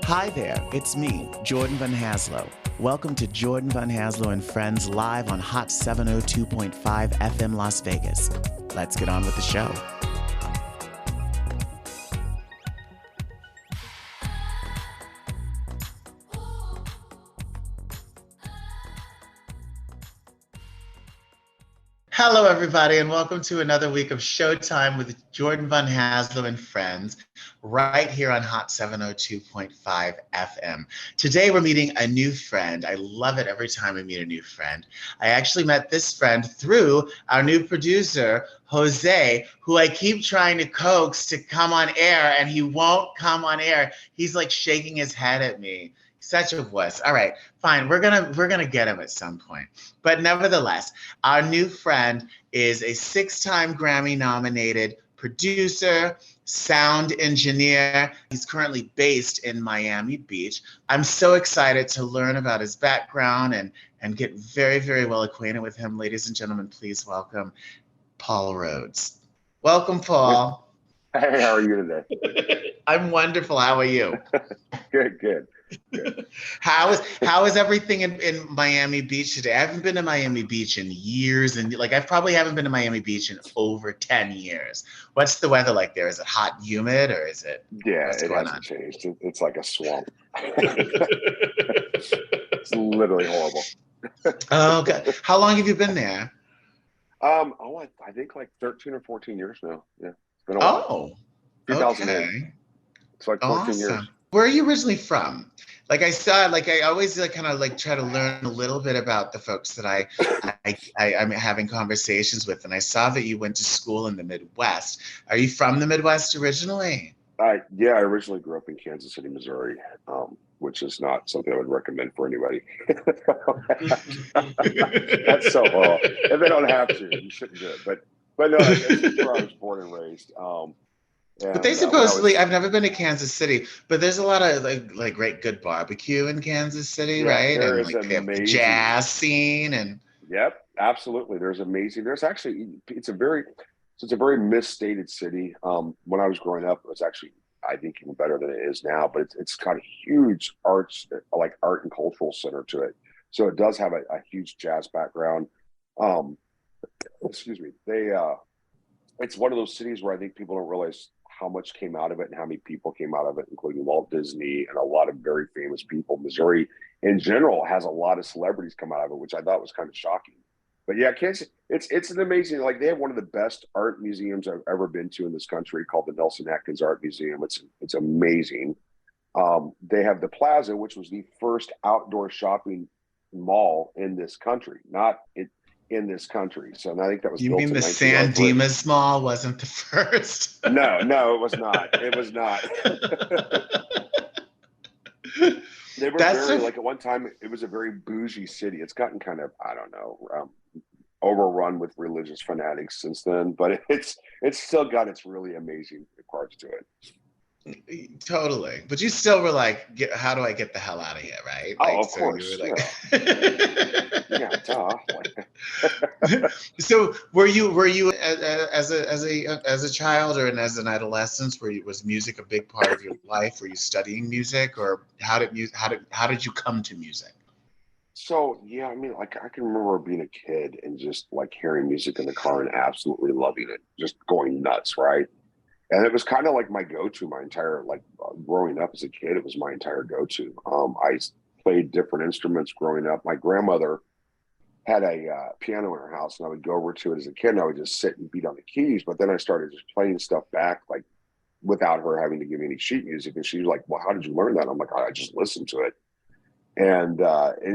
Hi there, it's me, Jordan Van Haslo. Welcome to Jordan Van Haslo and Friends live on Hot 702.5 FM Las Vegas. Let's get on with the show. Hello, everybody, and welcome to another week of Showtime with Jordan Van Haslo and Friends, right here on Hot 702.5 FM. Today, we're meeting a new friend. I love it every time I meet a new friend. I actually met this friend through our new producer, Jose, who I keep trying to coax to come on air, and he won't come on air. He's like shaking his head at me. Such a wuss. All right, fine. We're gonna get him at some point. But nevertheless, our new friend is a 6-time Grammy nominated producer, sound engineer. He's currently based in Miami Beach. I'm so excited to learn about his background and get very, very well acquainted with him. Ladies and gentlemen, please welcome Paul Rhodes. Welcome, Paul. Hey, how are you today? I'm wonderful. How are you? Good. How is everything in Miami Beach today? I haven't been to Miami Beach in years, and I probably haven't been to Miami Beach in over 10 years. What's the weather like there? Is it hot and humid, or is it? Yeah, it hasn't changed. It's like a swamp. It's literally horrible. Oh, okay. How long have you been there? I think like 13 or 14 years now. Yeah, it's been a while. Oh, 2008. Okay. It's like 14 years. Where are you originally from? I always try to learn a little bit about the folks that I'm having conversations with, and I saw that you went to school in the Midwest. Are you from the Midwest originally? I originally grew up in Kansas City, Missouri, which is not something I would recommend for anybody. That's so horrible. If they don't have to, you shouldn't do it. But no, that's where I was born and raised. But they supposedly, I've never been to Kansas City, but there's a lot of like great good barbecue in Kansas City, right? There And is they have the amazing jazz scene and. Yep, absolutely. There's actually it's a very misstated city. When I was growing up, it was actually, I think, even better than it is now. But it's got a huge art and cultural center to it. So it does have a huge jazz background. Excuse me. It's one of those cities where I think people don't realize how much came out of it and how many people came out of it, including Walt Disney and a lot of very famous people. Missouri in general has a lot of celebrities come out of it, which I thought was kind of shocking. But yeah, Kansas, it's an amazing, they have one of the best art museums I've ever been to in this country called the Nelson Atkins Art Museum. It's amazing. They have the Plaza, which was the first outdoor shopping mall in this country, in this country. So I think that was built in 1903. You mean the San Dimas Mall wasn't the first? No, it was not. It was not. They were at one time, it was a very bougie city. It's gotten kind of, I don't know, overrun with religious fanatics since then, but it's still got its really amazing parts to it. Totally. But you still were like, how do I get the hell out of here, right? Of course. You were yeah. So were you as a child or as an adolescent, was music a big part of your life? Were you studying music, or how did you come to music? So yeah, I mean, I can remember being a kid and just hearing music in the car and absolutely loving it, just going nuts, right? And it was kind of like my go-to my entire, growing up as a kid, it was my entire go-to. I played different instruments growing up. My grandmother had a piano in her house, and I would go over to it as a kid, and I would just sit and beat on the keys. But then I started just playing stuff back, without her having to give me any sheet music. And she was like, well, how did you learn that? I'm like, I just listened to it. And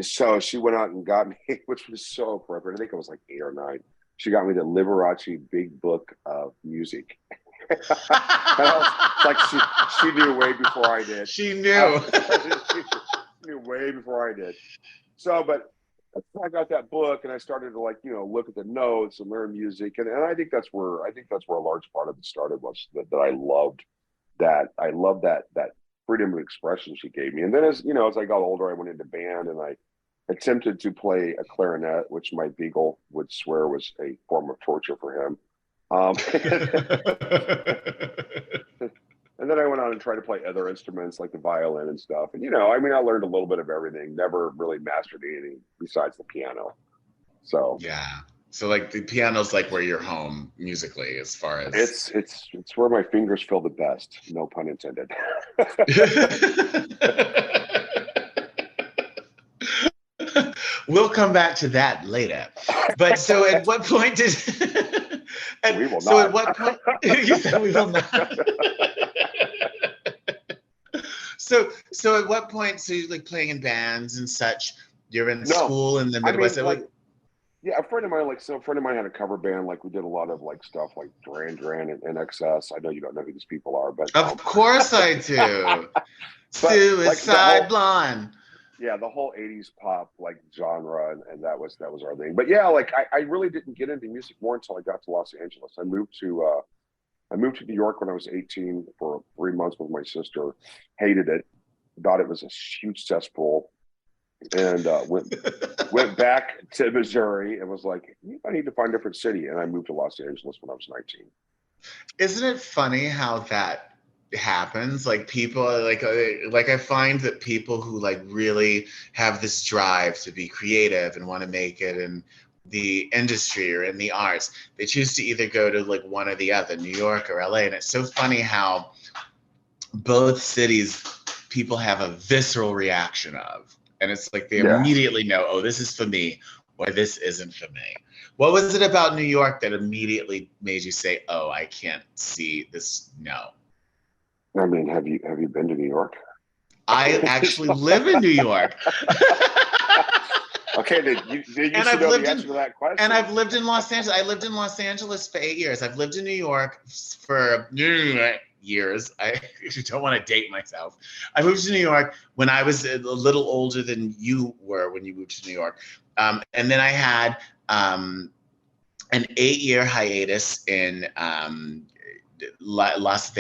so she went out and got me, which was so appropriate. I think I was like 8 or 9. She got me the Liberace Big Book of Music. And I was she knew way before I did. She knew. She knew way before I did. So, but I got that book and I started to look at the notes and learn music. And I think that's where a large part of it started, was that I loved that freedom of expression she gave me. And then as I got older, I went into band and I attempted to play a clarinet, which my beagle would swear was a form of torture for him. And then I went on around and try to play other instruments like the violin and stuff. And, you know, I mean, I learned a little bit of everything, never really mastered anything besides the piano. So yeah. So like the piano's like where you're home musically as far as it's where my fingers feel the best. No pun intended. We'll come back to that later. But so at what point did We will so not. at what point you said we will not. So at what point, so you're like playing in bands and such, you're in No, school in the I Midwest. mean, like, yeah, a friend of mine, a friend of mine had a cover band. Like, we did a lot of like stuff like Duran and XS. I know you don't know who these people are, but of course I do. but Suicide like Blonde. yeah, the whole '80s pop like genre, and that was our thing. But yeah, like I really didn't get into music more until I got to Los Angeles. I moved to New York when I was 18 for 3 months with my sister. Hated it, thought it was a huge cesspool, and went back to Missouri and was like, I need to find a different city. And I moved to Los Angeles when I was 19. Isn't it funny how that happens? Like people like I find that people who like really have this drive to be creative and want to make it in the industry or in the arts, they choose to either go to like one or the other, New York or LA. And it's so funny how both cities people have a visceral reaction of. And it's like they Yeah. immediately know, oh, this is for me, or this isn't for me. What was it about New York that immediately made you say, oh, I can't see this? No. I mean, have you been to New York? I actually live in New York. Okay, then you should And I've know lived the answer to that question. And I've lived in Los Angeles. I lived in Los Angeles for 8 years. I've lived in New York for years. I don't want to date myself. I moved to New York when I was a little older than you were when you moved to New York. And then I had an 8-year hiatus in Los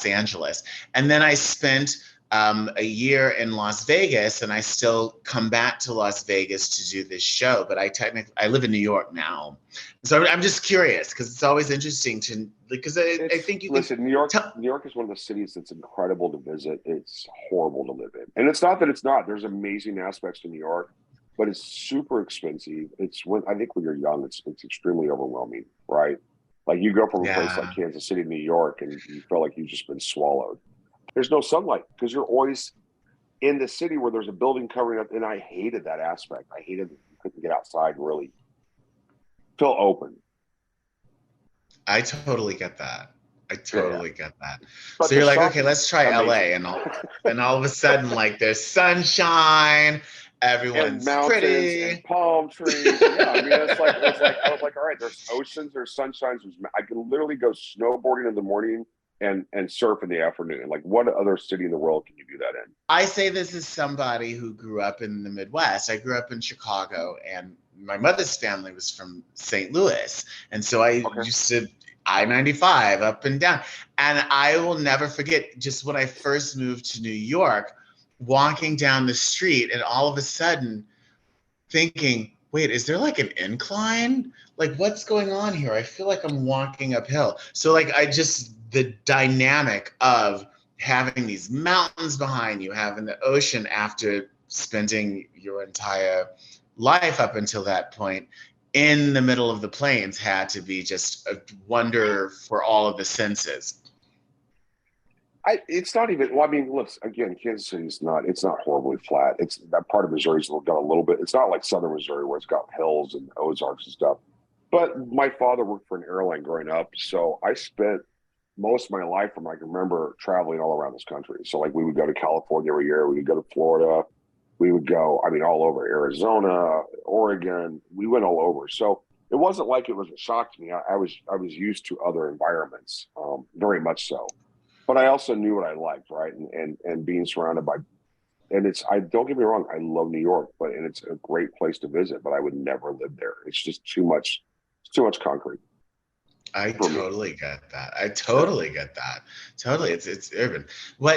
Angeles. And then I spent a year in Las Vegas, and I still come back to Las Vegas to do this show, but I live in New York now. So I'm just curious because it's always interesting because I think you listen, New York is one of the cities that's incredible to visit. It's horrible to live in. And it's not that it's not. There's amazing aspects to New York, but it's super expensive. I think when you're young, it's extremely overwhelming, right? Like you go from a place like Kansas City, New York, and you feel like you've just been swallowed. There's no sunlight because you're always in the city where there's a building covering up. And I hated that aspect. I hated that you couldn't get outside and really feel open. I totally get that. I totally get that. But so you're like, okay, let's try LA, and all of a sudden, like there's sunshine, everyone's and mountains pretty, and palm trees. Yeah, I mean, it's like I was like, all right, there's oceans, there's sunshines. I can literally go snowboarding in the morning and surf in the afternoon. Like, what other city in the world can you do that in? I say this as somebody who grew up in the Midwest. I grew up in Chicago, and my mother's family was from St. Louis. And so I used to I-95 up and down. And I will never forget just when I first moved to New York, walking down the street and all of a sudden thinking, wait, is there like an incline? Like, what's going on here? I feel like I'm walking uphill. So like the dynamic of having these mountains behind you, having the ocean after spending your entire life up until that point in the middle of the plains had to be just a wonder for all of the senses. It's not even, well, I mean, listen, again, Kansas City it's not horribly flat. It's that part of Missouri's got a little bit, it's not like Southern Missouri where it's got hills and Ozarks and stuff. But my father worked for an airline growing up. So I spent most of my life from I can remember traveling all around this country. So like we would go to California every year, we would go to Florida, we would go, I mean, all over Arizona, Oregon, we went all over. So it wasn't like it was a shock to me. I was used to other environments, very much so. But I also knew what I liked, right? And being surrounded by, and I don't get me wrong, I love New York, and it's a great place to visit, but I would never live there. It's just too much concrete. I totally get that. I totally get that. Totally. It's urban.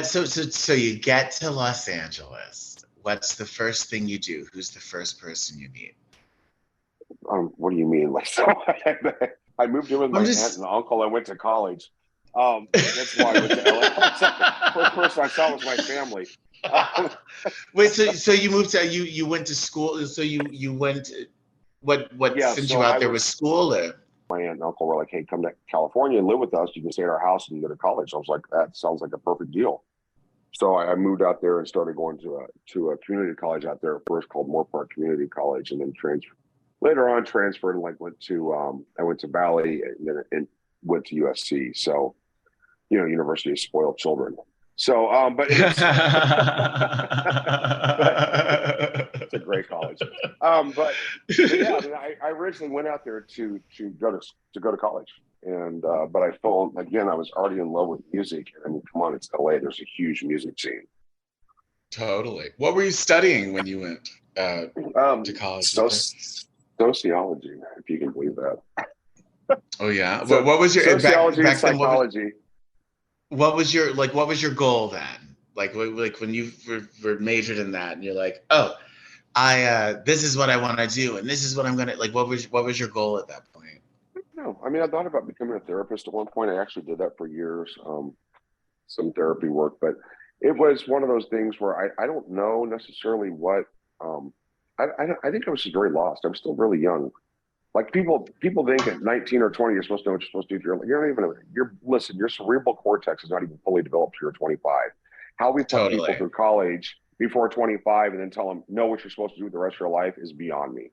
So you get to Los Angeles. What's the first thing you do? Who's the first person you meet? What do you mean? Like, so I moved in with my aunt and uncle. I went to college. That's why I went to LA. First person I saw was my family. Wait, so you moved to you went to school? So you went. What Yeah, sent you so out there was school or? my aunt and uncle were like, "Hey, come to California and live with us. You can stay at our house and go to college." I was like, "That sounds like a perfect deal." So I moved out there and started going to a community college out there first, called Moore Park Community College, and then transferred and like went to I went to Valley and then went to USC. So University of Spoiled Children. So but it's but it's a great college. But yeah, I mean, I originally went out there to go to college, and but I fell again. I was already in love with music, and I mean, come on, it's LA. There's a huge music scene. Totally. What were you studying when you went to college? So sociology, if you can believe that. Oh yeah. So What was your sociology and back then? psychology. What was your goal then? Like when you were majored in that, and you're like, oh, I this is what I want to do, and this is what I'm gonna like. What was your goal at that point? No, I mean, I thought about becoming a therapist at one point. I actually did that for years, some therapy work, but it was one of those things where I don't know necessarily what. I think I was just very lost. I'm still really young. Like people think at 19 or 20 you're supposed to know what you're supposed to do. You're not even listen, your cerebral cortex is not even fully developed till you're 25. How we put people Totally. through college before 25 and then tell them know what you're supposed to do with the rest of your life is beyond me.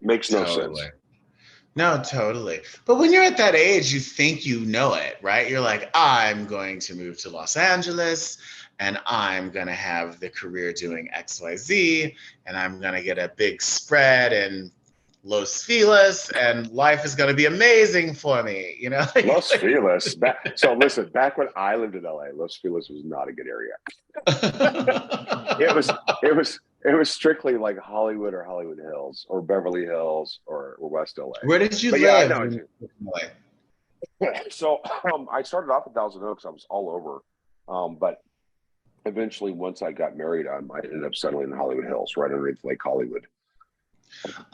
Makes no sense. Totally. No, totally. But when you're at that age, you think you know it, right? You're like, I'm going to move to Los Angeles and I'm going to have the career doing XYZ and I'm going to get a big spread and Los Feliz and life is going to be amazing for me, you know? Los Feliz. So listen, back when I lived in LA, Los Feliz was not a good area. It was strictly like Hollywood or Hollywood Hills or Beverly Hills or West LA. Where did you But yeah, I live? know. So I started off in Thousand Oaks. I was all over. But eventually, once I got married, I ended up settling in Hollywood Hills, right underneath Lake Hollywood.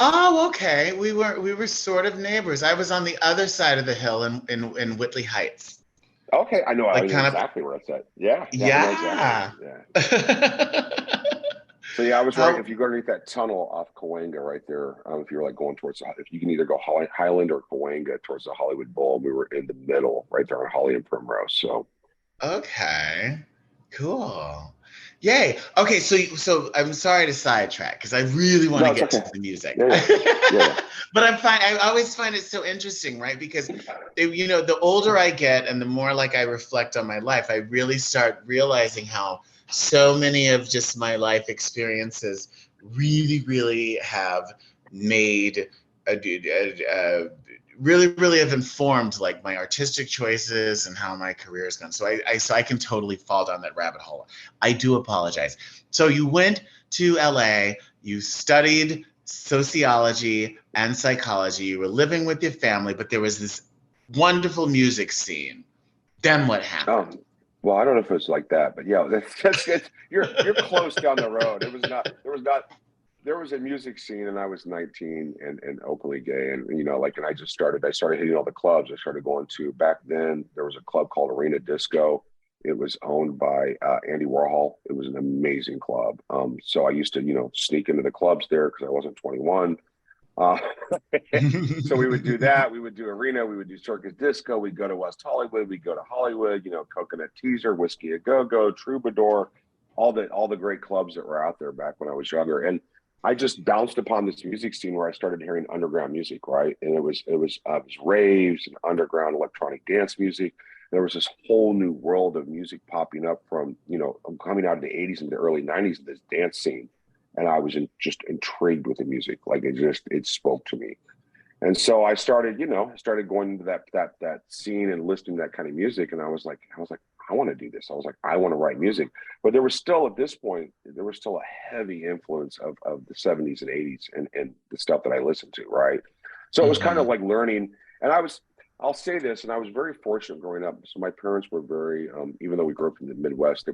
Oh, okay. We were sort of neighbors. I was on the other side of the hill in Whitley Heights. Okay, I know. I Like know kind of. exactly where that's at. Yeah, I know Yeah. exactly. Yeah. So yeah, I was right. How, If you go underneath that tunnel off Cahuenga, right there, if you're like going towards, if you can either go Highland or Cahuenga towards the Hollywood Bowl, we were in the middle, right there on Holly and Primrose. So okay. Cool. Yay. Okay, so I'm sorry to sidetrack because I really want no, to it's get okay. to the music. Yeah. But I'm fine. I always find it so interesting, right? Because the older I get and the more like I reflect on my life, I really start realizing how so many of just my life experiences really, really have made really have informed like my artistic choices and how my career has gone. So I can totally fall down that rabbit hole. I do apologize. So you went to LA, you studied sociology and psychology, you were living with your family, but there was this wonderful music scene. Then what happened? Well, I don't know if it's like that, but yeah, that's you're close down the road. There was a music scene and I was 19 and openly gay. And, and I started hitting all the clubs. I started going to, back then, there was a club called Arena Disco. It was owned by Andy Warhol. It was an amazing club. So I used to, sneak into the clubs there because I wasn't 21. So we would do that. We would do Arena. We would do Circus Disco. We'd go to West Hollywood. We'd go to Hollywood, Coconut Teaser, Whiskey A Go-Go, Troubadour, all the great clubs that were out there back when I was younger. And I just bounced upon this music scene where I started hearing underground music, right? And it was raves and underground electronic dance music. There was this whole new world of music popping up from, coming out of the 80s and the early 90s in this dance scene. And I was just intrigued with the music. Like it spoke to me. And so I started going into that scene and listening to that kind of music. And I was like, I want to do this. I was like, I want to write music. But there was still, at this point, a heavy influence of the 70s and 80s and the stuff that I listened to, right? So it was kind of like learning. And I'll say this, and I was very fortunate growing up. So my parents were very, even though we grew up in the Midwest,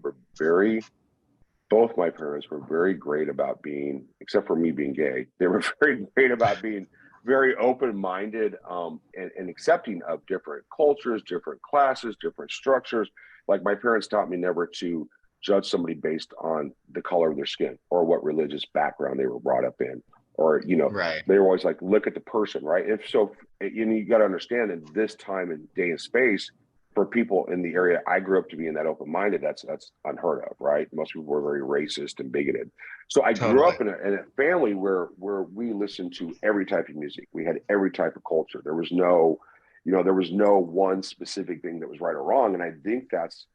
both my parents were very great about being, except for me being gay, they were very great about being very open-minded and accepting of different cultures, different classes, different structures. Like my parents taught me never to judge somebody based on the color of their skin or what religious background they were brought up in, or Right. they were always like, look at the person, right? If so, you got to understand in this time and day and space, for people in the area I grew up to be in that open-minded, that's unheard of, right? Most people were very racist and bigoted. So I grew Totally. up in a family where we listened to every type of music. We had every type of culture. There was no, there was no one specific thing that was right or wrong. And I think that's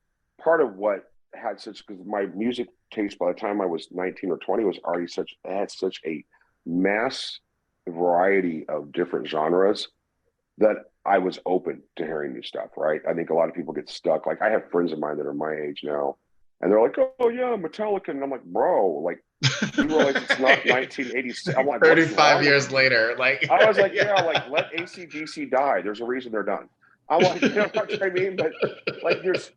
part of what had such, because my music taste by the time I was 19 or 20 was already had such a mass variety of different genres that I was open to hearing new stuff, right? I think a lot of people get stuck. Like I have friends of mine that are my age now, and they're like, "Oh yeah, Metallica," and I'm like, "Bro, like you realize it's not 1986?" I'm like, "What's 35 wrong with years you?" later, like, I was like, yeah. "Yeah, like let AC/DC die. There's a reason they're done." I'm like, you know what I mean? But like, there's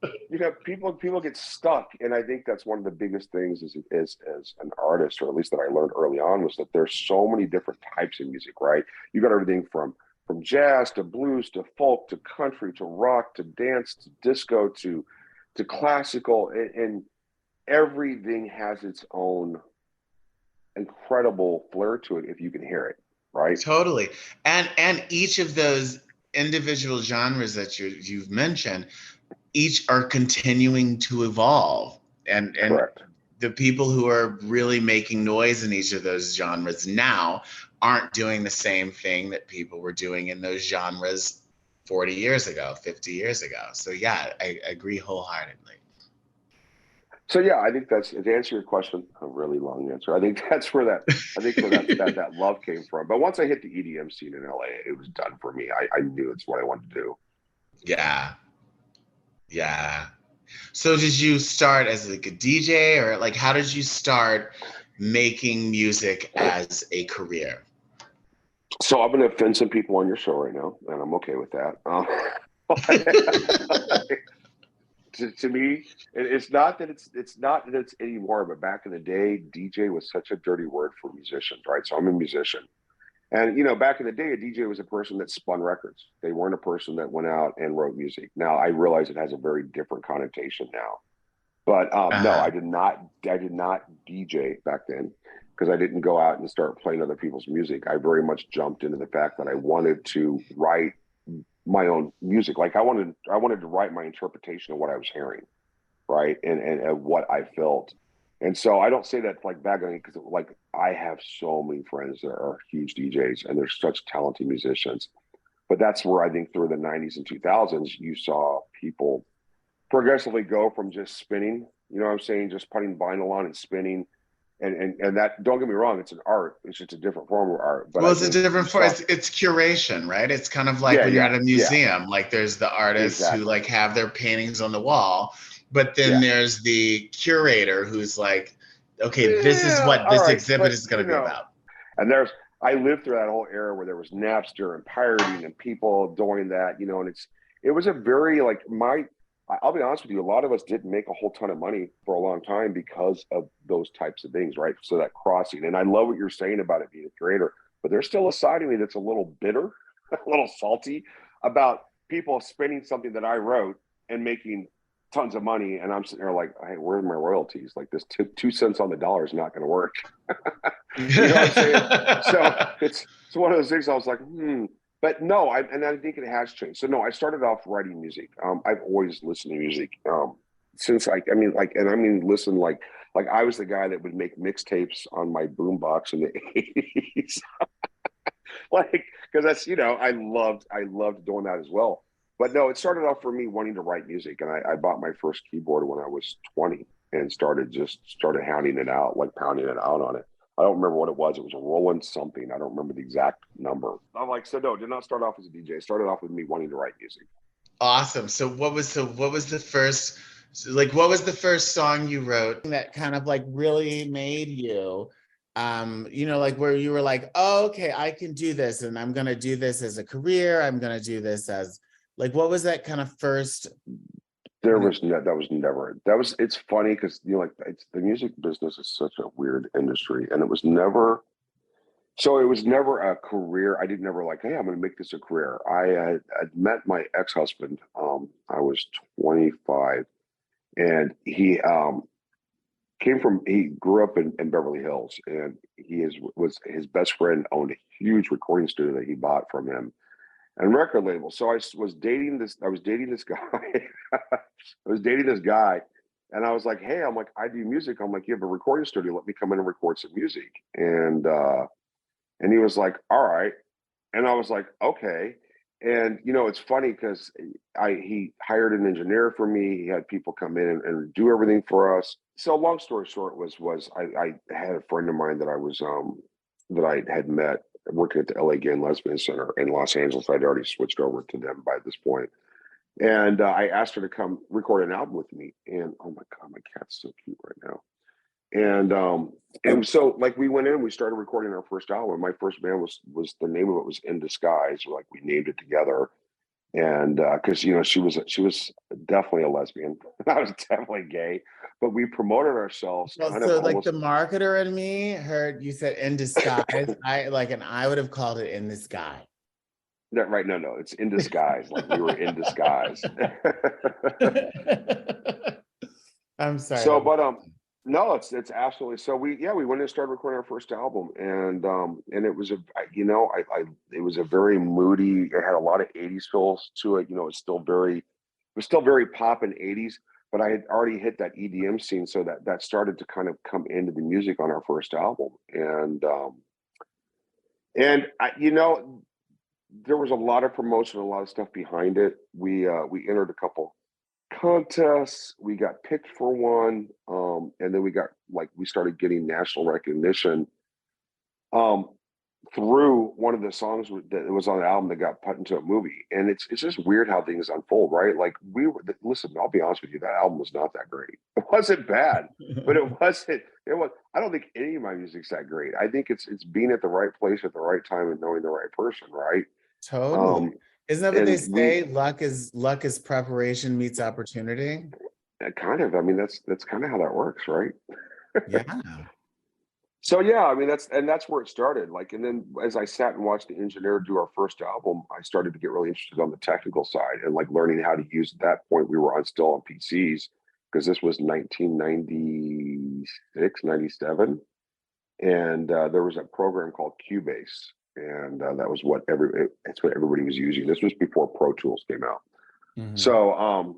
people get stuck, and I think that's one of the biggest things is as an artist, or at least that I learned early on, was that there's so many different types of music, right? You got everything from jazz to blues to folk to country to rock to dance to disco to classical, and everything has its own incredible flair to it if you can hear it, right? Totally. And each of those individual genres that you've mentioned, each are continuing to evolve. And Correct. the people who are really making noise in each of those genres now aren't doing the same thing that people were doing in those genres 40 years ago, 50 years ago. So yeah, I agree wholeheartedly. So yeah, I think that's, to answer your question, a really long answer. I think that's where that love came from. But once I hit the EDM scene in LA, it was done for me. I knew it's what I wanted to do. Yeah. Yeah. So did you start as like a DJ, or like how did you start making music as a career? So I'm going to offend some people on your show right now, and I'm okay with that. To me, it's not that it's anymore, but back in the day, DJ was such a dirty word for musicians, right? So I'm a musician. And back in the day, a DJ was a person that spun records. They weren't a person that went out and wrote music. Now I realize it has a very different connotation now. But no, Uh-huh. I did not DJ back then, because I didn't go out and start playing other people's music. I very much jumped into the fact that I wanted to write my own music. Like I wanted to write my interpretation of what I was hearing, right, and what I felt. And so I don't say that like bagging, because like I have so many friends that are huge DJs and they're such talented musicians. But that's where I think through the 90s and 2000s, you saw people progressively go from just spinning, you know what I'm saying, just putting vinyl on and spinning. And that, don't get me wrong, it's an art. It's just a different form of art. But Well, I it's a think you different form. saw, It's curation, right? It's kind of like yeah, when you're yeah, at a yeah, museum, like there's the artists who exactly. like have their paintings on the wall, but then Yeah. there's the curator who's like, okay, this is Yeah, what all this right. exhibit But, is going to be about. and I lived through that whole era where there was Napster and pirating and people doing that, and it was a very, like, I'll be honest with you, a lot of us didn't make a whole ton of money for a long time because of those types of things, right? So that crossing. And I love what you're saying about it being a creator, but there's still a side of me that's a little bitter, a little salty about people spinning something that I wrote and making tons of money. And I'm sitting there like, hey, where are my royalties? Like this 2 cents on the dollar is not going to work. You know what I'm saying? So it's one of those things I was like, But no, and I think it has changed. So no, I started off writing music. I've always listened to music since listen, like I was the guy that would make mixtapes on my boombox in the 80s. Like, because that's, I loved doing that as well. But no, it started off for me wanting to write music, and I bought my first keyboard when I was 20 and started hounding it out, like pounding it out on it. I don't remember what it was. It was a Roland something. I don't remember the exact number. I'm like, so no, did not start off as a DJ. It started off with me wanting to write music. Awesome. What was the first song you wrote that kind of like really made you like where you were like, oh, okay, I can do this and I'm gonna do this as a career. I'm gonna do this as like, what was that kind of first, There was no, that was never, that was, it's funny because, like, the music business is such a weird industry, and it was never, So it was never a career. I didn't never like, hey, I'm going to make this a career. I met my ex-husband. I was 25, and he grew up in Beverly Hills, and was his best friend owned a huge recording studio that he bought from him and record label. So I was dating this guy. I was dating this guy, and I was like, hey, I'm like, I do music. I'm like, you have a recording studio. Let me come in and record some music. And he was like, all right. And I was like, okay. And it's funny because he hired an engineer for me. He had people come in and do everything for us. So long story short was I had a friend of mine that I had met working at the LA Gay and Lesbian Center in Los Angeles. I'd already switched over to them by this point. And I asked her to come record an album with me. And oh my God, my cat's so cute right now. And so like we went in, we started recording our first album. My first band was the name of it was In Disguise. Like we named it together. And because she was definitely a lesbian. I was definitely gay, but we promoted ourselves Well, so like the marketer in me heard you said In Disguise. I would have called it In the Sky. That right? No, it's In Disguise. Like we were in disguise. I'm sorry. So, but no, it's absolutely. So we went and started recording our first album, and it was it was a very moody. It had a lot of '80s feels to it. It was still very pop in '80s, but I had already hit that EDM scene, so that started to kind of come into the music on our first album, and there was a lot of promotion, a lot of stuff behind it. We entered a couple contests, we got picked for one, and then we started getting national recognition through one of the songs that was on the album that got put into a movie. And it's just weird how things unfold, right? Like listen, I'll be honest with you, that album was not that great. It wasn't bad, but I don't think any of my music's that great. I think it's being at the right place at the right time and knowing the right person, right? Totally. Isn't that what they say? Luck is preparation meets opportunity. Kind of. I mean, that's kind of how that works, right? Yeah. So yeah, I mean that's where it started. Like, and then as I sat and watched the engineer do our first album, I started to get really interested on the technical side and like learning how to use. At that point, we were still on PCs because this was 1996, 97, and there was a program called Cubase, and that was that's what everybody was using. This was before Pro Tools came out. Mm-hmm. So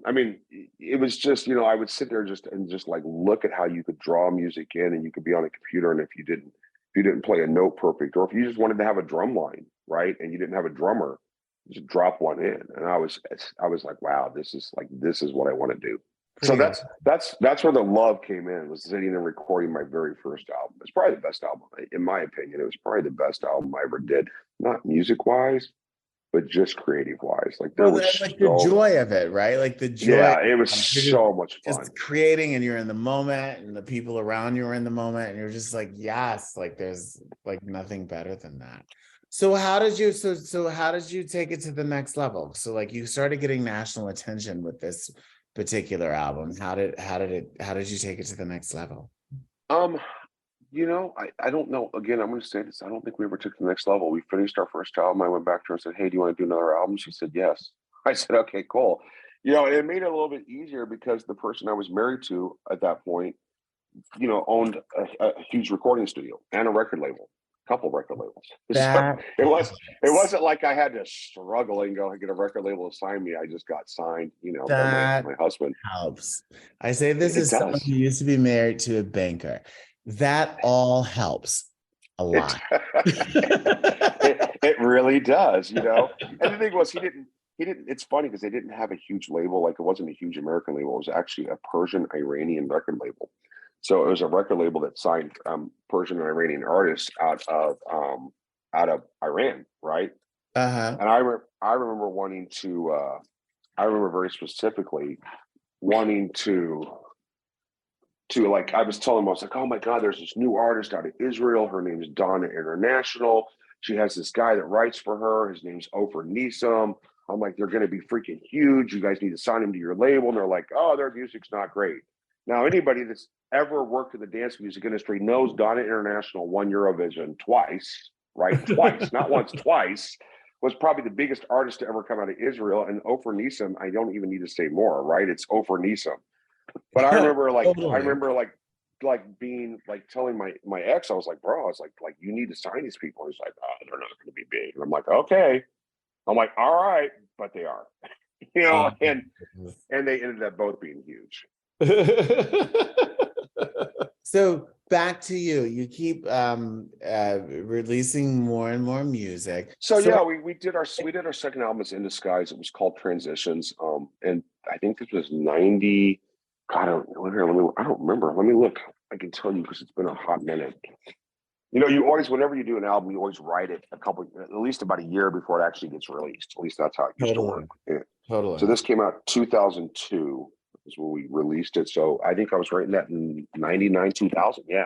I mean, it was just I would sit there just like look at how you could draw music in, and you could be on a computer, and if you didn't play a note perfect, or if you just wanted to have a drum line, right, and you didn't have a drummer, just drop one in, and I was like, wow, this is what I want to do. So that's where the love came in, was sitting and recording my very first album. It's probably the best album, in my opinion. It was probably the best album I ever did, not music wise, but just creative wise. Like there was like the joy of it, right? Like the joy. Yeah, it was so much fun. Just creating, and you're in the moment, and the people around you are in the moment, and you're just like, yes, like there's like nothing better than that. So how did you take it to the next level? So like you started getting national attention with this particular album. How did you take it to the next level? I don't know. Again, I'm going to say this. I don't think we ever took the next level. We finished our first album. I went back to her and said, hey, do you want to do another album? She said, yes. I said, okay, cool. And it made it a little bit easier because the person I was married to at that point, owned a huge recording studio and a record label, a couple of record labels. So it wasn't like I had to struggle and go get a record label to sign me. I just got signed, by my husband. Helps. I say this is someone who used to be married to a banker. That all helps a lot. It really does, And the thing was, he didn't, it's funny because they didn't have a huge label. Like it wasn't a huge American label. It was actually a Persian Iranian record label. So it was a record label that signed Persian and Iranian artists out of Iran. Right. Uh-huh. And I remember wanting to, I remember very specifically wanting to like, I was telling him, I was like, oh my God, there's this new artist out of Israel. Her name is Donna International. She has this guy that writes for her. His name's Ofer Nisam. I'm like, they're going to be freaking huge. You guys need to sign him to your label. And they're like, oh, their music's not great. Now, anybody that's ever worked in the dance music industry knows Donna International won Eurovision twice. right? Twice, not once, twice. Was probably the biggest artist to ever come out of Israel. And Ofer Nissim, I don't even need to say more, right? It's Ofer Nissim. But I remember Totally. being like telling my ex, I was like, bro, I was like, you need to sign these people. He's like, oh, they're not going to be big. And I'm like, okay. I'm like, all right, but they are, Oh, and they ended up both being huge. so back to you. You keep releasing more and more music. So yeah, we did our second album, it's In Disguise. It was called Transitions. And I think this was 90. God, I don't remember. Let me look. I can tell you because it's been a hot minute. You always, whenever you do an album, you always write it at least about a year before it actually gets released. At least that's how it used to work. Totally. Yeah. So Totally. this came out 2002 is when we released it. So I think I was writing that in 99, 2000. Yeah.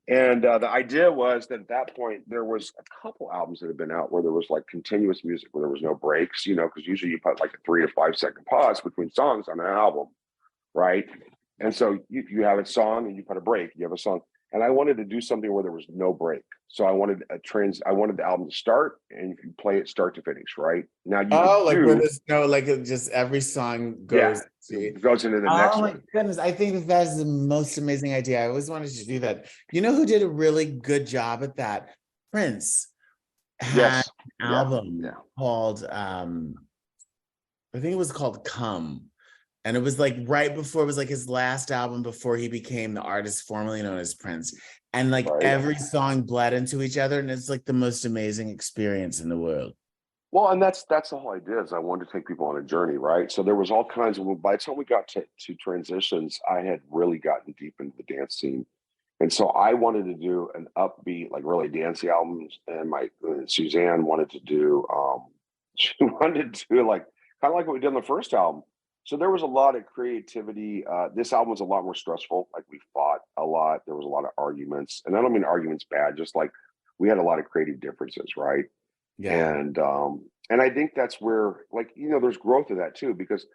And the idea was that at that point, there was a couple albums that had been out where there was like continuous music, where there was no breaks, because usually you put like a 3 to 5 second pause between songs on an album, right? And so you have a song and you put a break, you have a song. And I wanted to do something where there was no break. So I wanted the album to start and you play it start to finish, right? Now you could Like where there's no, like just every song goes. Goes into the next one. Oh my goodness. I think that is the most amazing idea. I always wanted to do that. You know who did a really good job at that? Prince had an album called I think it was called Come. And it was like right before, it was like his last album before he became the artist formerly known as Prince. And like every song bled into each other. And it's like the most amazing experience in the world. Well, and that's the whole idea, is I wanted to take people on a journey, right? So there was all kinds of, by the time we got to Transitions, I had really gotten deep into the dance scene. And so I wanted to do an upbeat, like really dancey albums. And Suzanne wanted to do, she wanted to do like, kind of like what we did on the first album. So there was a lot of creativity. This album was a lot more stressful. Like we fought a lot. There was a lot of arguments. And I don't mean arguments bad, just like we had a lot of creative differences, right? Yeah. And I think that's where, like, there's growth in that too, because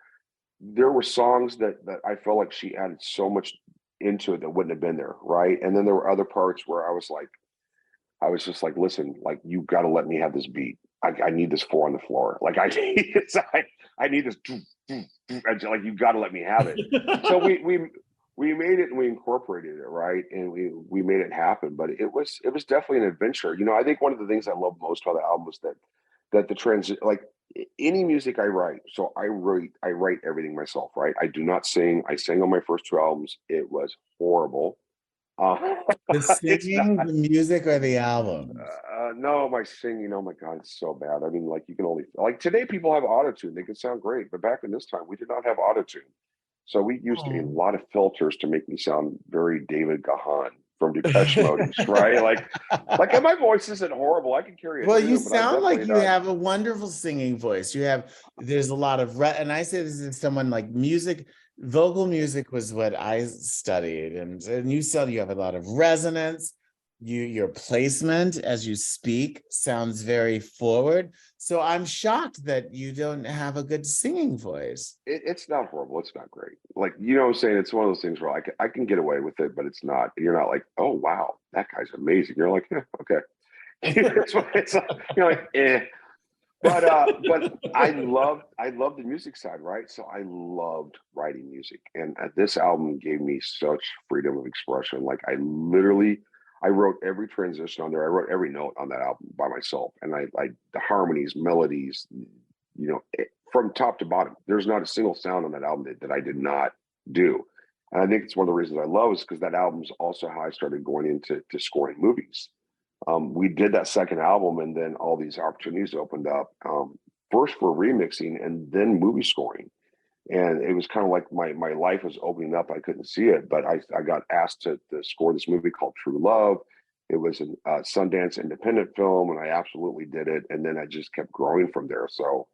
there were songs that I felt like she added so much into it that wouldn't have been there, right? And then there were other parts where I was just like, listen, like, you got to let me have this beat. I need this 4 on the floor. Like I need this. Like, you got to let me have it. So we made it and we incorporated it, right? And we made it happen. But it was definitely an adventure. I think one of the things I love most about the album was that the transit, like any music I write. So I write everything myself, right? I do not sing. I sang on my first 2 albums. It was horrible. The singing, the music, or the album? No, my singing, oh my God, it's so bad. I mean, like, you can only, like, today people have autotune. They can sound great. But back in this time, we did not have autotune. So we used a lot of filters to make me sound very David Gahan from Depeche Mode, right? Like my voice isn't horrible. I can carry it. Well, you sound like you have a wonderful singing voice. There's a lot of, and I say this as someone like vocal music was what I studied. And you said you have a lot of resonance. Your placement as you speak sounds very forward. So I'm shocked that you don't have a good singing voice. It's not horrible. It's not great. Like, what I'm saying? It's one of those things where I can get away with it, but it's not, you're not like, oh, wow, that guy's amazing. You're like, yeah, okay. It's you're like, eh. But I loved the music side, right? So I loved writing music. And this album gave me such freedom of expression. Like, I wrote every transition on there. I wrote every note on that album by myself. And I the harmonies, melodies, from top to bottom. There's not a single sound on that album that I did not do. And I think it's one of the reasons I love is because that album's also how I started going into scoring movies. We did that second album, and then all these opportunities opened up. First for remixing, and then movie scoring. And it was kind of like my life was opening up. I couldn't see it, but I got asked to score this movie called True Love. It was a Sundance independent film, and I absolutely did it. And then I just kept growing from there. So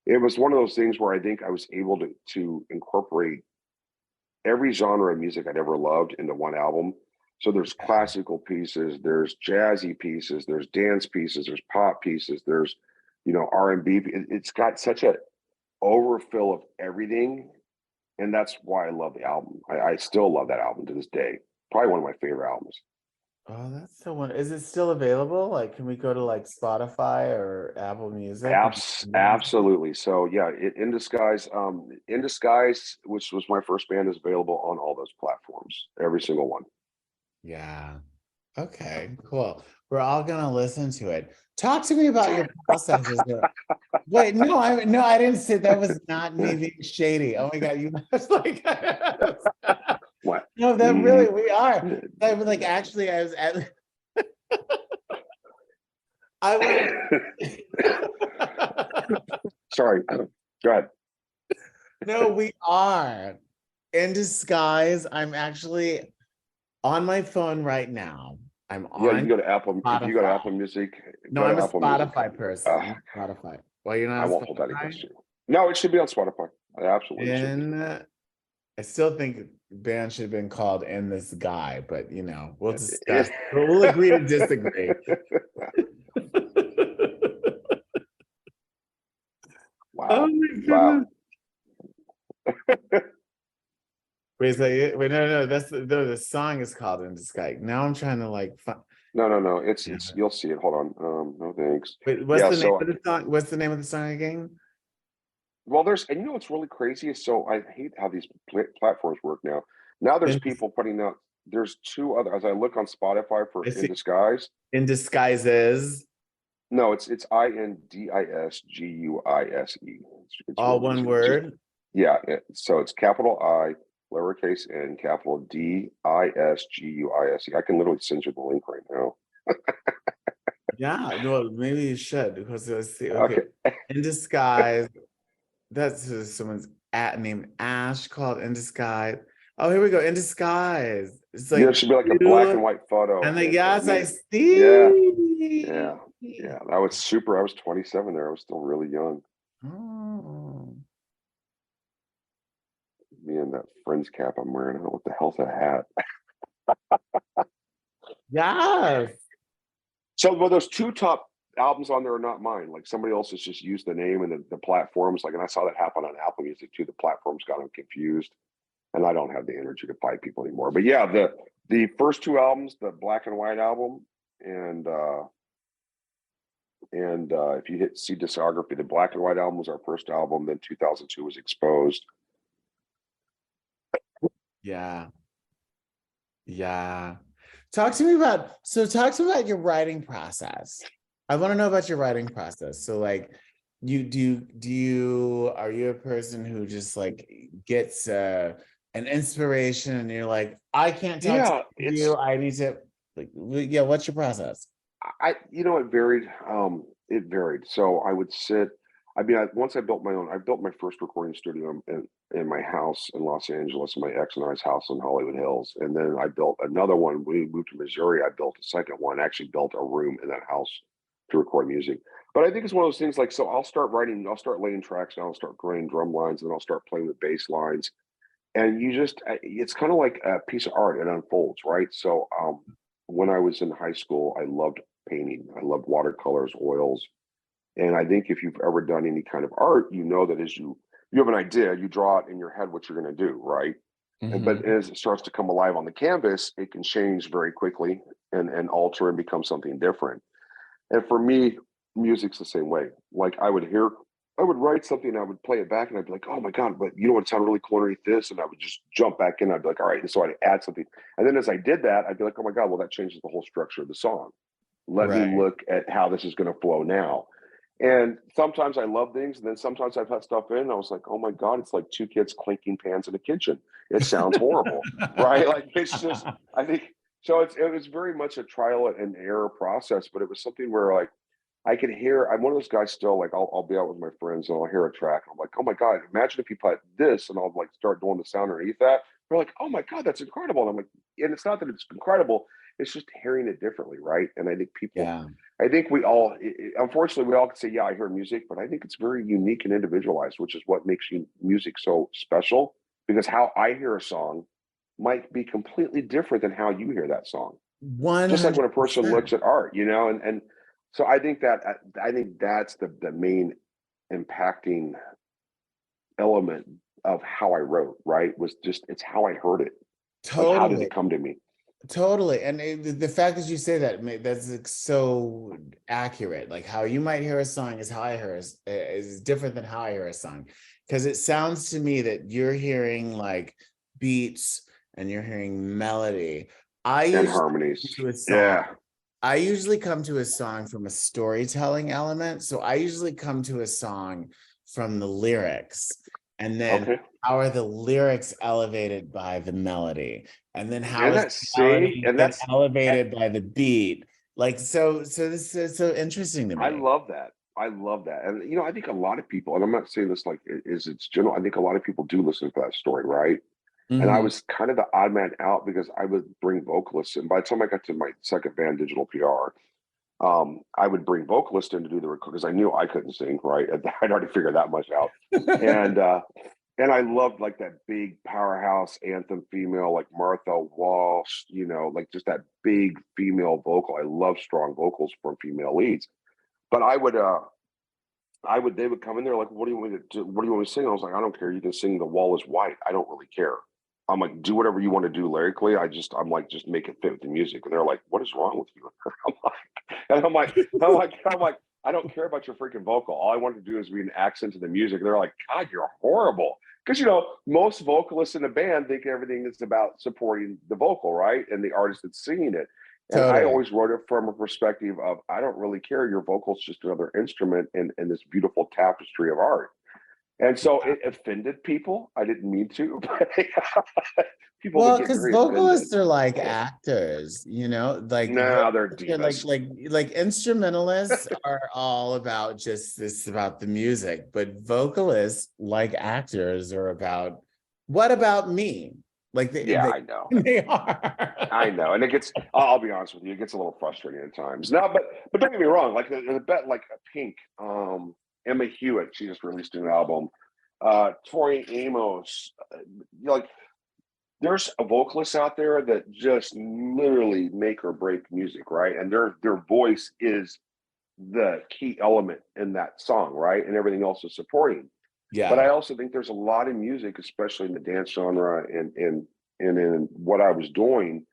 it was one of those things where I think I was able to incorporate every genre of music I'd ever loved into one album. So there's classical pieces, there's jazzy pieces, there's dance pieces, there's pop pieces, there's R&B. It's got such a overfill of everything, and that's why I love the album. I still love that album to this day. Probably one of my favorite albums. Oh, that's the one. Is it still available? Like, can we go to like Spotify or Apple Music? Absolutely. So yeah, In Disguise, which was my first band, is available on all those platforms, every single one. Yeah. Okay, cool. We're all gonna listen to it. Talk to me about your process. Wait, no, I didn't say that. Was not me being shady. Oh my God, you was like What? no, that really we are. I was like, actually, I was Sorry. Go ahead. no, we are in disguise. I'm actually on my phone right now. I'm Yeah, you on go to Apple. If you go to Spotify. Apple Music, No, go to I'm a Apple Music. Spotify person. Uh, I'm Spotify. Well, you're I not a won't hold that Spotify? against you. No, it should be on Spotify. It absolutely should be. And I still think band should have been called In This Guy, but we'll discuss. We'll agree to disagree. Oh Wow. my Wow. goodness. Wait, no, the song is called In This Guy. Now I'm trying to like find. No. Yeah. It's you'll see it. Hold on. No thanks. Wait, what's Yeah, the name so of the song? What's the name of the song again? well, and you know what's really crazy is, so I hate how these platforms work now. Now there's In, people putting out, there's two other, as I look on Spotify for I In see. Disguise. In Disguises, No, it's INDISGUISE. It's all really one easy. Just word. yeah. So it's capital I, lowercase n, capital DISGUISE. I can literally send you the link right now. Yeah, no, maybe you should because let's see. Okay, Okay. In Disguise. That's someone's named Ash called In Disguise. Oh, here we go. In Disguise. It's Yeah, it like should be like a black and you white photo. and like And yes, I me, yeah, yeah, see. yeah. That was super. I was 27 there. I was still really young. Oh. Me and that Friends cap I'm wearing. I don't know what the hell's that hat. Yes. So, well, those two top albums on there are not mine. Like somebody else has just used the name and the platforms. Like, and I saw that happen on Apple Music too. The platforms got them confused, and I don't have the energy to fight people anymore. But yeah, the first two albums, the black and white album, and if you see discography, the black and white album was our first album. Then 2002 was Exposed. Yeah. Yeah. Talk to me about your writing process. I want to know about your writing process. So like are you a person who just like gets an inspiration and you're like, I can't talk to Yeah, you. I need to like yeah, what's your process? it varied. It varied. So I would sit. I mean, once I built my first recording studio in my house in Los Angeles, my ex and I's house in Hollywood Hills, and then I built another one. When we moved to Missouri, I built a second one. I actually built a room in that house to record music. But I think it's one of those things. Like, so I'll start writing. I'll start laying tracks down. I'll start playing drum lines, and then I'll start playing with bass lines. And it's kind of like a piece of art. It unfolds, right? So when I was in high school, I loved painting. I loved watercolors, oils. And I think if you've ever done any kind of art, you know that as you have an idea, you draw it in your head what you're going to do, right? But Mhm. as it starts to come alive on the canvas, it can change very quickly and alter and become something different. And for me, music's the same way. Like I would write something, I would play it back, and I'd be like, oh my God, but you know what sounded really cool underneath this? And I would just jump back in. I'd be like, all right. And so I'd add something. And then as I did that, I'd be like, oh my God, well, that changes the whole structure of the song. Let me Right. look at how this is going to flow now. And sometimes I love things, and then sometimes I put stuff in, and I was like, oh my God, it's like two kids clinking pans in the kitchen. It sounds horrible, right? Like it's just, I think, so it was very much a trial and error process, but it was something where like I could hear, I'm one of those guys still, like I'll be out with my friends and I'll hear a track. And I'm like, oh my God, imagine if you put this, and I'll like start doing the sound underneath that. They're like, oh my God, that's incredible. And I'm like, and it's not that it's incredible, it's just hearing it differently, right? And I think Yeah. I think we all, unfortunately, we all can say, yeah, I hear music, but I think it's very unique and individualized, which is what makes music so special, because how I hear a song might be completely different than how you hear that song. Just like when a person 100%. looks at art, and so I think that's the main impacting element of how I wrote, right? Was just it's how I heard it. Like how did Totally. it come to me? Totally. And the fact that you say that, that's like so accurate. Like how you might hear a song is how I hear is different than how I hear a song. Because it sounds to me that you're hearing like beats and you're hearing melody. I And usually harmonies. to a song. Yeah. I usually come to a song from a storytelling element. So I usually come to a song from the lyrics. And then Okay. how are the lyrics elevated by the melody? And then how And is that the see, melody and then that's elevated by the beat? Like so this is so interesting to I me. love that. I love that. And I think a lot of people, and I'm not saying this like it's general, I think a lot of people do listen to that story, right? And I Hmm. was kind of the odd man out because I would bring vocalists in. By the time I got to my second band, Digital PR, I would bring vocalists in to do the record because I knew I couldn't sing, right? I'd already figured that much out. And and I loved like that big powerhouse anthem female like Martha Walsh, like just that big female vocal. I love strong vocals from female leads. But they would come in there like, what do you want me to do? What do you want me to sing? I was like, I don't care. You can sing The Wall is White. I don't really care. I'm like, do whatever you want to do lyrically. I'm like, just make it fit with the music. And they're like, what is wrong with you? I'm like, and I'm like, I don't care about your freaking vocal. All I want to do is be an accent to the music. And they're like, God, you're horrible. Because most vocalists in the band think everything is about supporting the vocal, right? And the artist that's singing it. And I Totally. always wrote it from a perspective of I don't really care. Your vocal's just another instrument in this beautiful tapestry of art. And so it offended people. I didn't mean to, but people would Well, get because very offended. vocalists are like actors, like No, they're vocalists are divas. like instrumentalists are all about just this about the music, but vocalists like actors are about what about me? Like Yeah, I know. they are. I know. And it gets, I'll be honest with you, it gets a little frustrating at times. No, but don't get me wrong. Like the bet, like Pink, Emma Hewitt, she just released an album. Tori Amos, like there's vocalists out there that just literally make or break music, right? And their voice is the key element in that song, right? And everything else is supporting. But Yeah. I also think there's a lot of music, especially in the dance genre and in what I was doing,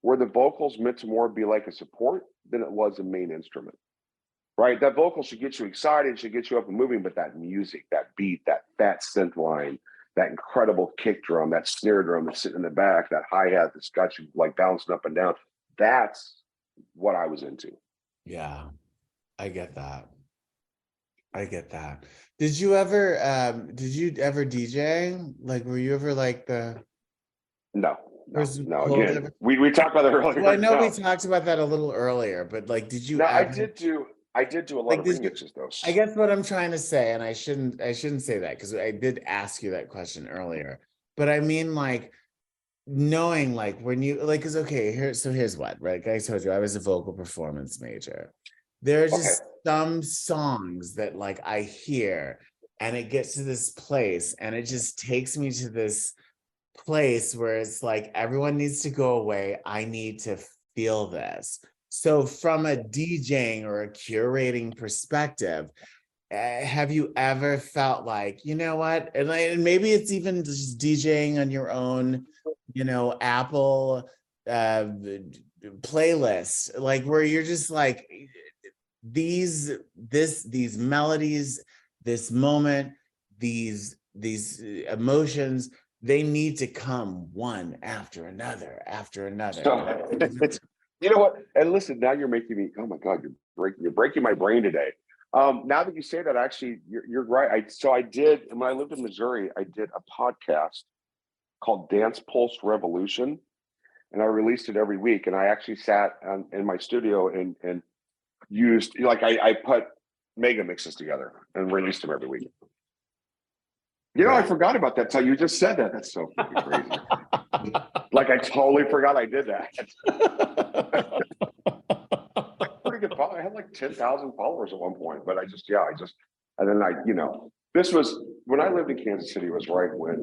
where the vocals meant to more be like a support than it was a main instrument. Right? That vocal should get you excited, should get you up and moving, but that music, that beat, that fat synth line, that incredible kick drum, that snare drum that's sitting in the back, that hi-hat that's got you like bouncing up and down. That's what I was into. Yeah. I get that. I get that. Did you ever DJ? Like were you ever like the No, no, person no. pulled Again, ever? we talked about that Well, I earlier. know we No. talked about that a little earlier, but like, did you Now ever I did do a lot like of did you? remixes though. I guess what I'm trying to say, and I shouldn't say that because I did ask you that question earlier, but I mean like knowing like when you like because okay, here's what, right? Like I told you I was a vocal performance major. There are Okay. just some songs that like I hear and it gets to this place and it just takes me to this place where it's like everyone needs to go away. I need to feel this. So, from a DJing or a curating perspective, have you ever felt like, you know what? And maybe it's even just DJing on your own, Apple playlist, like where you're just like these melodies, this moment, these emotions, they need to come one after another after another. So it's you know what? And listen, now you're making me. Oh my God, you're breaking my brain today. Now that you say that, actually, you're right. I did when I lived in Missouri. I did a podcast called Dance Pulse Revolution, and I released it every week. And I actually sat in my studio and used like I put mega mixes together and released them every week. I Right. forgot about that. So you just said that. That's so freaking crazy. Like I totally forgot I did that. Pretty good follow. I had like 10,000 followers at one point, but and then this was when I lived in Kansas City. It was right when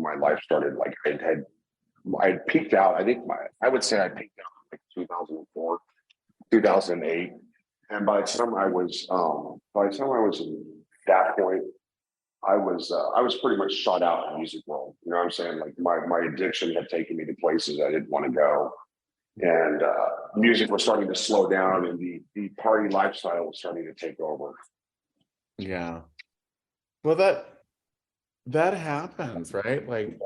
my life started. Like I had peaked out. I think I would say I peaked out like 2004, 2008, and by the time I was in that point, I was pretty much shut out in the music world. You know what I'm saying? Like my addiction had taken me to places I didn't want to go. and music was starting to slow down, and the party lifestyle was starting to take over. Yeah. Well, that happens, right? Like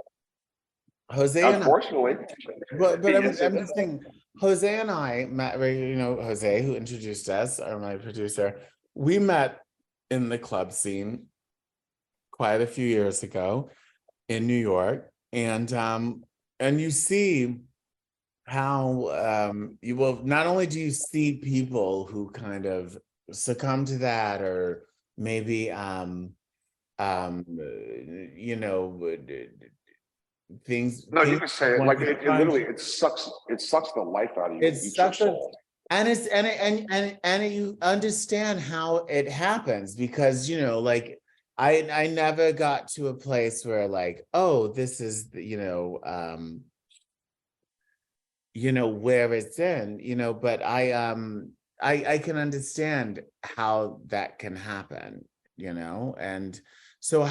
Jose and I, Unfortunately, but yes, I'm just thinking, Jose and I met, you know, Jose, who introduced us, or my producer, we met in the club scene quite a few years ago in New York. And you see how you will, not only do you see people who kind of succumb to that, or maybe you know, no, you things can say it want like to it find, literally it sucks the life out of you. it It eats your sucks it, soul. and it's and you understand how it happens, because you know, like I never got to a place where like, oh, this is the, you know, where it's in, you know, but I can understand how that can happen, you know. And so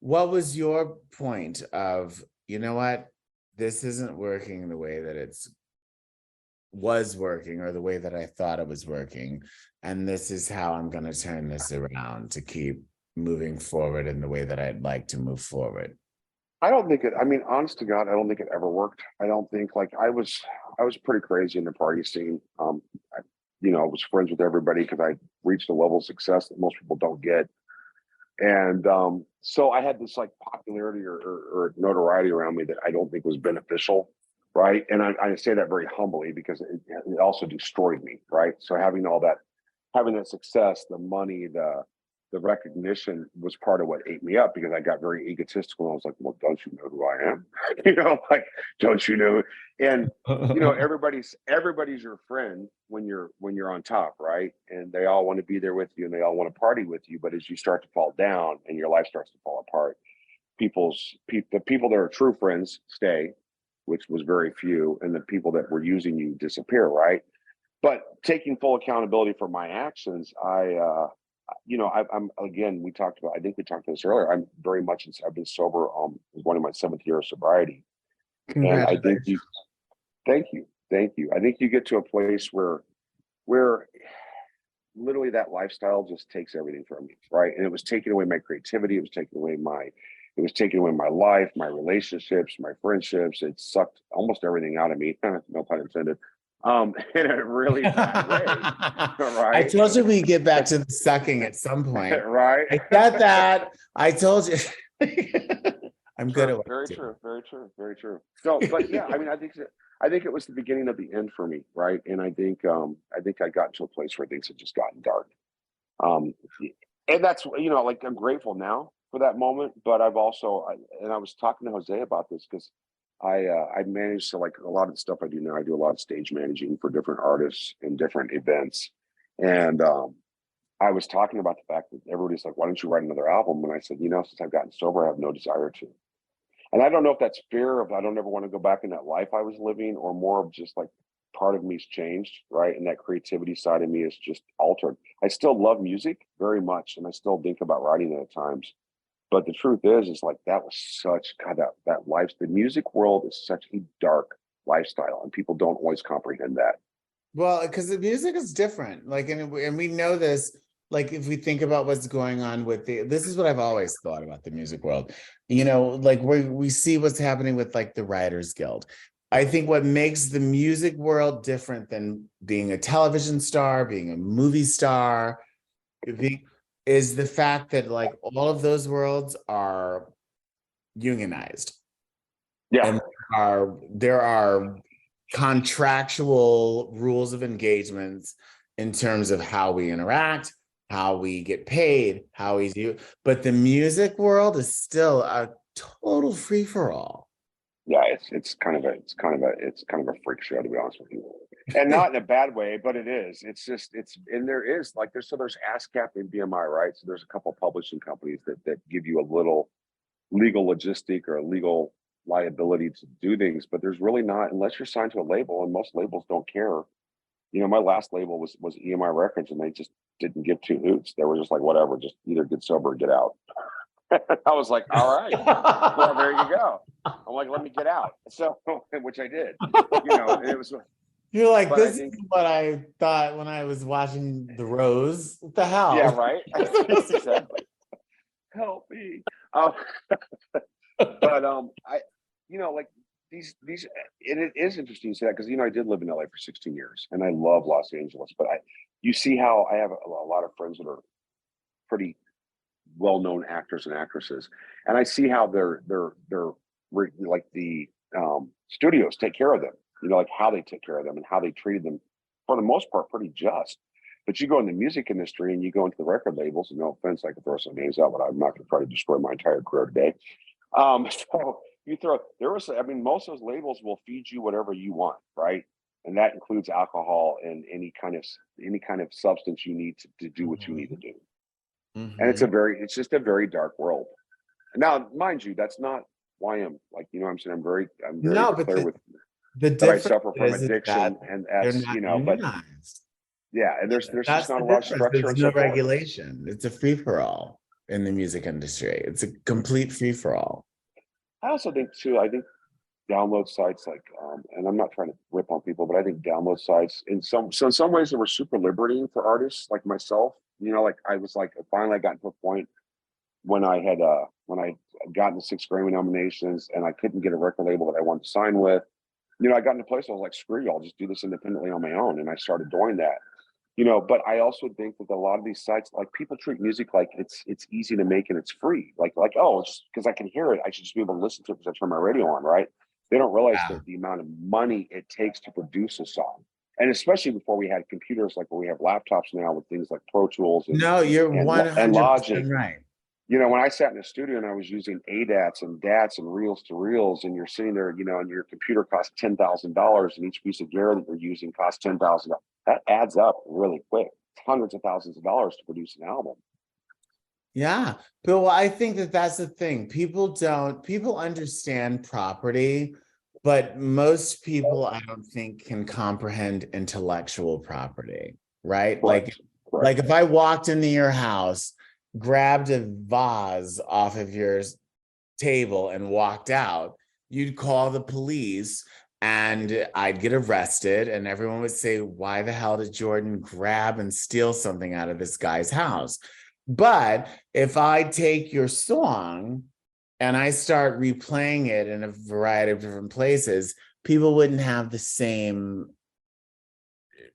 what was your point of, you know what, this isn't working the way that it's was working, or the way that I thought it was working, and this is how I'm going to turn this around to keep moving forward in the way that I'd like to move forward? I don't think it. I mean, honest to God, I don't think it ever worked. I don't think like I was pretty crazy in the party scene. I, I was friends with everybody because I reached a level of success that most people don't get. And so I had this like popularity or notoriety around me that I don't think was beneficial, right? And I say that very humbly because it also destroyed me, right? So having that success, the money, the recognition was part of what ate me up, because I got very egotistical. And I was like, well, don't you know who I am? Like, don't you know? And everybody's your friend when you're on top, right? And they all want to be there with you, and they all want to party with you. But as you start to fall down and your life starts to fall apart, the people that are true friends stay, which was very few, and the people that were using you disappear, right? But taking full accountability for my actions, I'm again. I think we talked about this earlier. I'm very much. I've been sober. Was one of my 7th year of sobriety, and I think Congratulations. thank you. I think you get to a place where literally that lifestyle just takes everything from you, right? And it was taking away my creativity. It was taking away my life, my relationships, my friendships. It sucked almost everything out of me. No pun intended. In a really bad way, I right? told you we get back to the sucking at some point. Right? I said that. I told you. I'm good at True. what Very I true. Very true. Very true. So, but yeah, I mean, I think it was the beginning of the end for me, right? And I think I got to a place where things had just gotten dark. Um, and that's, like, I'm grateful now for that moment, but and I was talking to Jose about this because I managed to, like, a lot of the stuff I do now. I do a lot of stage managing for different artists and different events, and I was talking about the fact that everybody's like, "Why don't you write another album?" And I said, since I've gotten sober, I have no desire to. And I don't know if that's fear of I don't ever want to go back in that life I was living, or more of just like part of me's changed, right? And that creativity side of me is just altered. I still love music very much, and I still think about writing it at times. But the truth is like that was such God, that life. The music world is such a dark lifestyle, and people don't always comprehend that. Well, because the music is different. Like, and we know this. Like, if we think about what's going on with this is what I've always thought about the music world. You know, like we see what's happening with like the Writers Guild. I think what makes the music world different than being a television star, being a movie star, is the fact that like all of those worlds are unionized, Yeah, and there are contractual rules of engagements in terms of how we interact, how we get paid, how we do. But the music world is still a total free for all. yeah. It's kind of a freak show, to be honest with you, and not in a bad way, but it is. And there is like there's ASCAP and BMI, right? So there's a couple publishing companies that give you a little legal logistic or a legal liability to do things, but there's really not, unless you're signed to a label, and most labels don't care. My last label was EMI Records, and they just didn't give two hoots. They were just like, whatever, just either get sober or get out. I was like, all right, well, there you go. I'm like, let me get out. So, which I did, and it was. You're like, this is what I thought when I was watching The Rose. What the hell? Yeah, right. Exactly. Help me. But I, like these, it is interesting to say that because I did live in LA for 16 years and I love Los Angeles. But you see how I have a lot of friends that are pretty well-known actors and actresses, and I see how they're like the studios take care of them. Like how they take care of them and how they treated them, for the most part, pretty just. But you go in the music industry and you go into the record labels, and no offense, I could throw some names out, but I'm not going to try to destroy my entire career today. So most of those labels will feed you whatever you want, right? And that includes alcohol and any kind of substance you need to do what you need to do. Mm-hmm. And it's just a very dark world. Now, mind you, that's not why I'm like, I'm saying I'm very clear with that I suffer from addiction, and that's but yeah, and there's just not a lot of structure. There's no regulation. It's a free-for-all in the music industry. It's a complete free-for-all. I also think too, download sites like and I'm not trying to rip on people, but I think download sites in some ways they were super liberating for artists like myself. Like I was like finally I got to a point when I had gotten 6 Grammy nominations and I couldn't get a record label that I wanted to sign with. I got in a place where I was like, screw you, I'll just do this independently on my own. And I started doing that. But I also think that a lot of these sites, like people treat music like it's easy to make and it's free. Like, oh, it's because I can hear it, I should just be able to listen to it because I turn my radio on, right? They don't realize that the amount of money it takes to produce a song. And especially before we had computers, like we have laptops now with things like Pro Tools and you're 100% Logic. right. When I sat in the studio and I was using ADATs and DATs and reels to reels, and you're sitting there, and your computer costs $10,000, and each piece of gear that you're using costs $10,000. That adds up really quick. It's hundreds of thousands of dollars to produce an album. Yeah, but I think that's the thing. People understand property, but most people, I don't think, can comprehend intellectual property, right? Correct. Like if I walked into your house, grabbed a vase off of your table and walked out, you'd call the police and I'd get arrested and everyone would say, why the hell did Jordan grab and steal something out of this guy's house? But if I take your song and I start replaying it in a variety of different places, people wouldn't have the same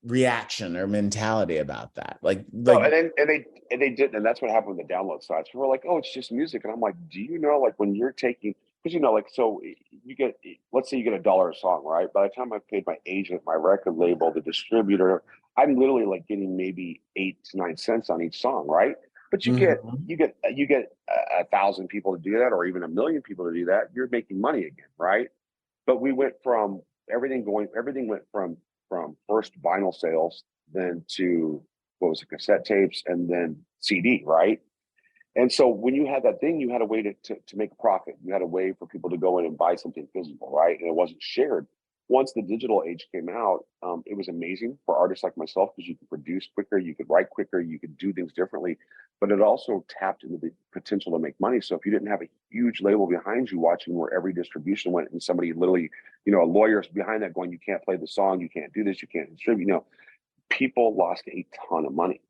reaction or mentality about that. No, and they didn't, and that's what happened with the download sites. We're like, oh, it's just music, and I'm like, do you know, like when you're taking, because so you get, let's say you get $1 a song, right? By the time I paid my agent, my record label, the distributor, I'm literally like getting maybe 8 to 9 cents on each song, right? But you get 1,000 people to do that, or even 1 million people to do that. You're making money again, right? But we went from everything went from first vinyl sales, then to cassette tapes, and then CD, right? And so when you had that thing, you had a way to make a profit. You had a way for people to go in and buy something physical, right? And it wasn't shared. Once the digital age came out, it was amazing for artists like myself because you could produce quicker, you could write quicker, you could do things differently, but it also tapped into the potential to make money. So if you didn't have a huge label behind you watching where every distribution went, and somebody literally, a lawyer's behind that going, you can't play the song, you can't do this, you can't distribute, people lost a ton of money.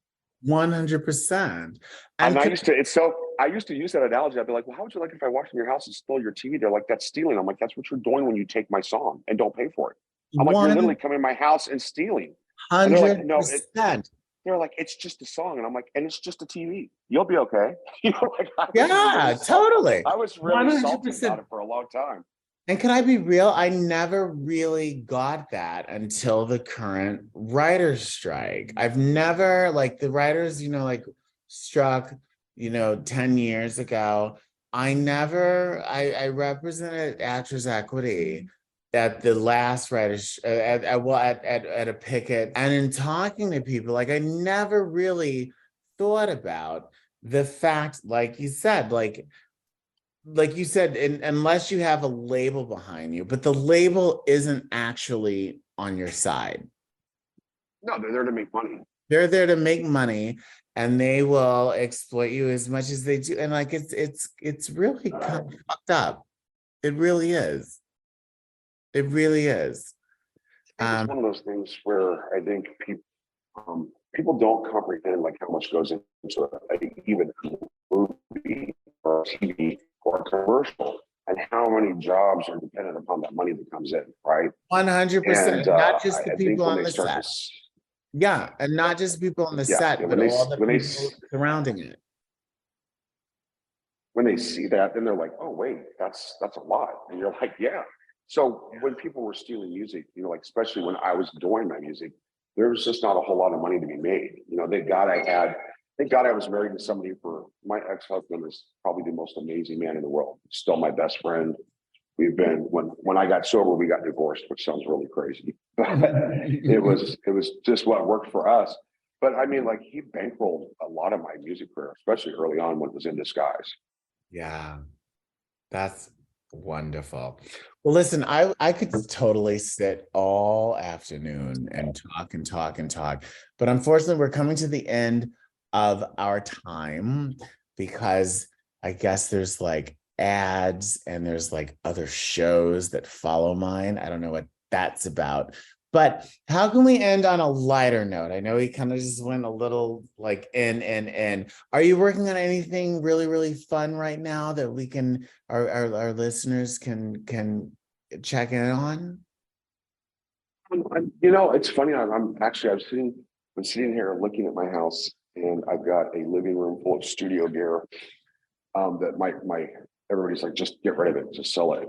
100%. And I used to use that analogy. I'd be like, well, how would you like if I walked in your house and stole your TV? They're like, that's stealing. I'm like, that's what you're doing when you take my song and don't pay for it. I'm like, you're literally coming to my house and stealing. 100%. And they're like, no, they're like, it's just a song. And I'm like, and it's just a TV. You'll be okay. Totally. I was really salty about it for a long time. And can I be real? I never really got that until the current writer's strike. I've never, the writers, struck, 10 years ago. I represented Actors Equity at the last writers, at a picket. And in talking to people, I never really thought about the fact, like you said, unless you have a label behind you, but the label isn't actually on your side. No, they're there to make money. They're there to make money. and they will exploit you as much as they do. And like, it's really kind of fucked up. It really is. It really is. It's one of those things where I think people don't comprehend like how much goes into even a movie or a TV or a commercial, and how many jobs are dependent upon that money that comes in, right? 100%. And Not just the I think people when on they the start set. to, Yeah, and not just people on the set, but all the people surrounding it. when they see that, then they're like, oh wait, that's a lot, and you're like, yeah. So when people were stealing music, like especially when I was doing my music, there was just not a whole lot of money to be made. Thank God I was married to somebody. For my ex-husband is probably the most amazing man in the world. Still my best friend. We've been when I got sober, we got divorced, which sounds really crazy, but it was just what worked for us. But I mean, like, he bankrolled a lot of my music career, especially early on when it was in disguise. Yeah, that's wonderful. Well, listen, I could totally sit all afternoon and talk and talk and talk, but unfortunately, we're coming to the end of our time because I guess there's like ads and there's like other shows that follow mine. I don't know what that's about. But how can we end on a lighter note? I know we kind of just went a little like in. Are you working on anything really, really fun right now that we can our listeners can check in on? It's funny. I'm sitting here looking at my house, and I've got a living room full of studio gear. That my everybody's like, just get rid of it, just sell it.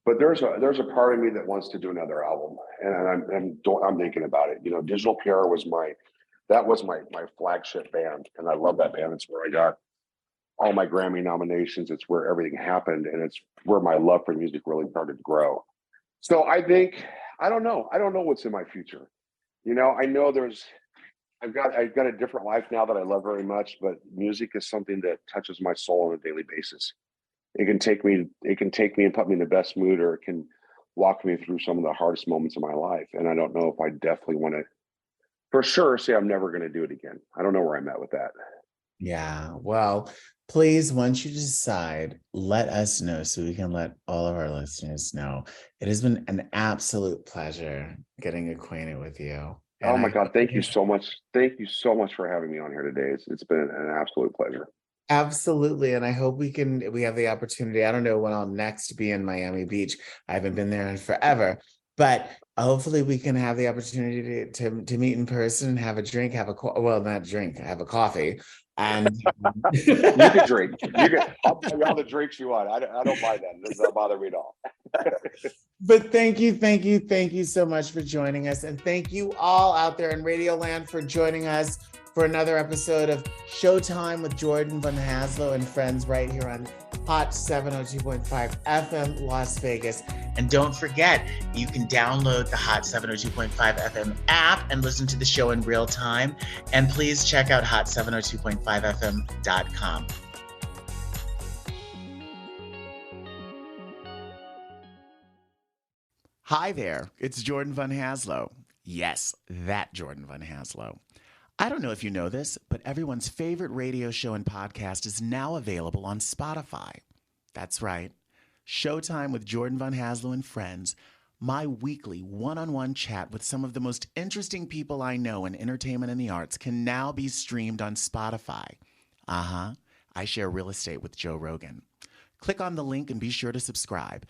But there's a part of me that wants to do another album, and I'm thinking about it. Digital PR was my flagship band, and I love that band. It's where I got all my Grammy nominations. It's where everything happened, and it's where my love for music really started to grow. So I think, I don't know what's in my future. I know I've got a different life now that I love very much, but music is something that touches my soul on a daily basis. It can take me and put me in the best mood, or it can walk me through some of the hardest moments of my life. And I don't know if I definitely want to, for sure, say I'm never going to do it again. I don't know where I'm at with that. Yeah, well, please, once you decide, let us know so we can let all of our listeners know. It has been an absolute pleasure getting acquainted with you. Oh my God, thank you so much. Thank you so much for having me on here today. It's been an absolute pleasure. Absolutely. And I hope we have the opportunity. I don't know when I'll next be in Miami Beach. I haven't been there in forever, but hopefully we can have the opportunity to meet in person, have a drink, not drink, have a coffee. And you can drink. I'll tell you all the drinks you want. I don't mind that. It doesn't bother me at all. But thank you so much for joining us. And thank you all out there in Radio Land for joining us for another episode of Showtime with Jordan Van Haslo and friends right here on Hot 702.5 FM Las Vegas. And don't forget, you can download the Hot 702.5 FM app and listen to the show in real time. And please check out hot702.5fm.com. Hi there, it's Jordan Van Haslo. Yes, that Jordan Van Haslo. I don't know if you know this, but everyone's favorite radio show and podcast is now available on Spotify. That's right. Showtime with Jordan Van Haslo and friends, my weekly one-on-one chat with some of the most interesting people I know in entertainment and the arts, can now be streamed on Spotify. I share real estate with Joe Rogan. Click on the link and be sure to subscribe.